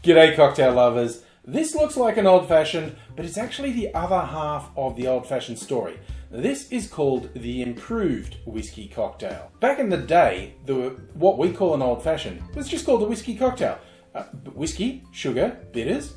G'day cocktail lovers. This looks like an old-fashioned, but it's actually the other half of the old-fashioned story. This is called the Improved Whisky Cocktail. Back in the day, what we call an old-fashioned was just called a whiskey cocktail. Whiskey, sugar, bitters,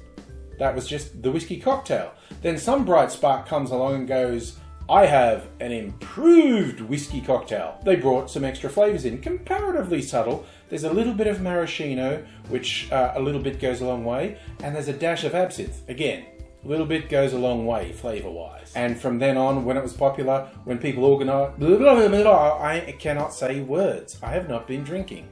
that was just the whiskey cocktail. Then some bright spark comes along and goes, I have an improved whiskey cocktail. They brought some extra flavors in, comparatively subtle. There's a little bit of maraschino, which a little bit goes a long way, and there's a dash of absinthe. Again, a little bit goes a long way flavor-wise. And from then on, when it was popular, when people organized, I cannot say words. I have not been drinking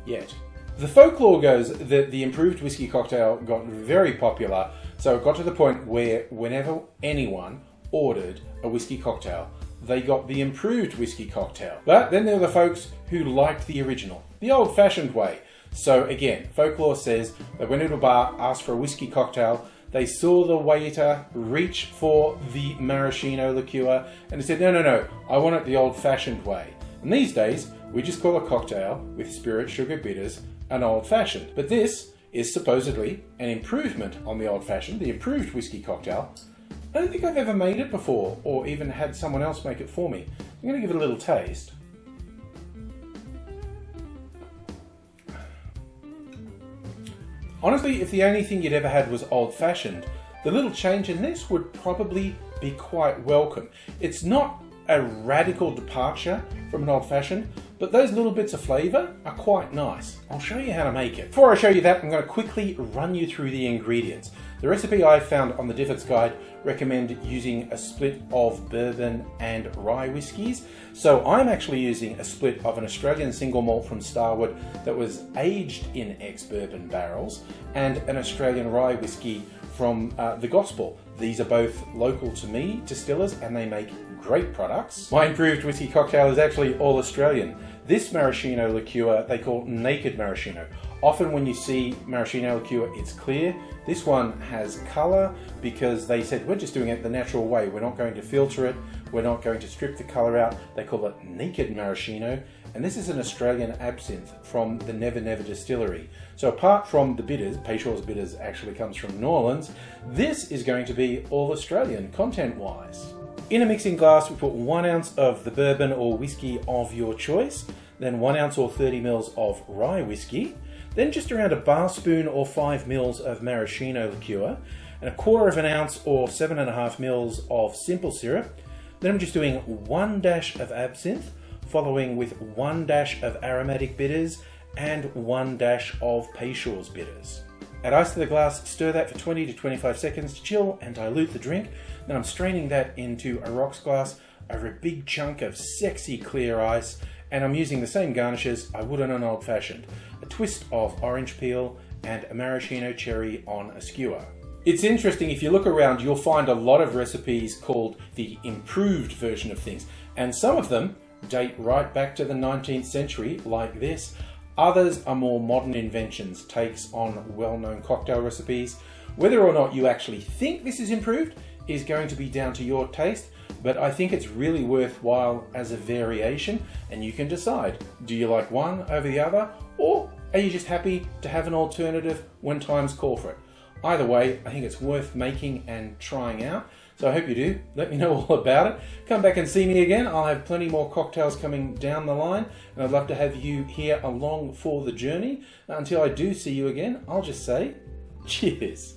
yet. The folklore goes that the improved whiskey cocktail got very popular, so it got to the point where whenever anyone ordered a whiskey cocktail, they got the improved whiskey cocktail. But then there were the folks who liked the original, the old-fashioned way. So again, folklore says that when at a bar asked for a whiskey cocktail, they saw the waiter reach for the maraschino liqueur and they said, no, I want it the old-fashioned way. And these days, we just call a cocktail with spirit, sugar, bitters an old-fashioned. But this is supposedly an improvement on the old-fashioned, the improved whiskey cocktail. I don't think I've ever made it before, or even had someone else make it for me. I'm going to give it a little taste. Honestly, if the only thing you'd ever had was old-fashioned, the little change in this would probably be quite welcome. It's not a radical departure from an old-fashioned, but those little bits of flavour are quite nice. I'll show you how to make it. Before I show you that, I'm going to quickly run you through the ingredients. The recipe I found on the Difford's Guide recommend using a split of bourbon and rye whiskies. So I'm actually using a split of an Australian single malt from Starward that was aged in ex-bourbon barrels and an Australian rye whiskey from the Gospel. These are both local to me, distillers, and they make great products. My improved whiskey cocktail is actually all Australian. This maraschino liqueur they call naked maraschino. Often when you see maraschino liqueur, it's clear. This one has colour because they said, we're just doing it the natural way. We're not going to filter it. We're not going to strip the colour out. They call it naked maraschino. And this is an Australian absinthe from the Never Never distillery. So apart from the bitters, Peychaud's bitters actually comes from New Orleans, this is going to be all Australian content-wise. In a mixing glass, we put 1 ounce of the bourbon or whiskey of your choice, then 1 ounce or 30 mils of rye whiskey, then just around a bar spoon or 5 mils of maraschino liqueur, and 1/4 ounce or 7.5 mils of simple syrup. Then I'm just doing 1 dash of absinthe, following with 1 dash of aromatic bitters and 1 dash of Peychaud's bitters. Add ice to the glass, stir that for 20 to 25 seconds to chill and dilute the drink. Then I'm straining that into a rocks glass over a big chunk of sexy clear ice, and I'm using the same garnishes I would on an old-fashioned. A twist of orange peel and a maraschino cherry on a skewer. It's interesting, if you look around, you'll find a lot of recipes called the improved version of things, and some of them date right back to the 19th century, like this. Others are more modern inventions, takes on well-known cocktail recipes. Whether or not you actually think this is improved is going to be down to your taste, but I think it's really worthwhile as a variation, and you can decide, do you like one over the other, or are you just happy to have an alternative when times call for it? Either way, I think it's worth making and trying out. So I hope you do. Let me know all about it. Come back and see me again. I'll have plenty more cocktails coming down the line, and I'd love to have you here along for the journey. Until I do see you again, I'll just say cheers.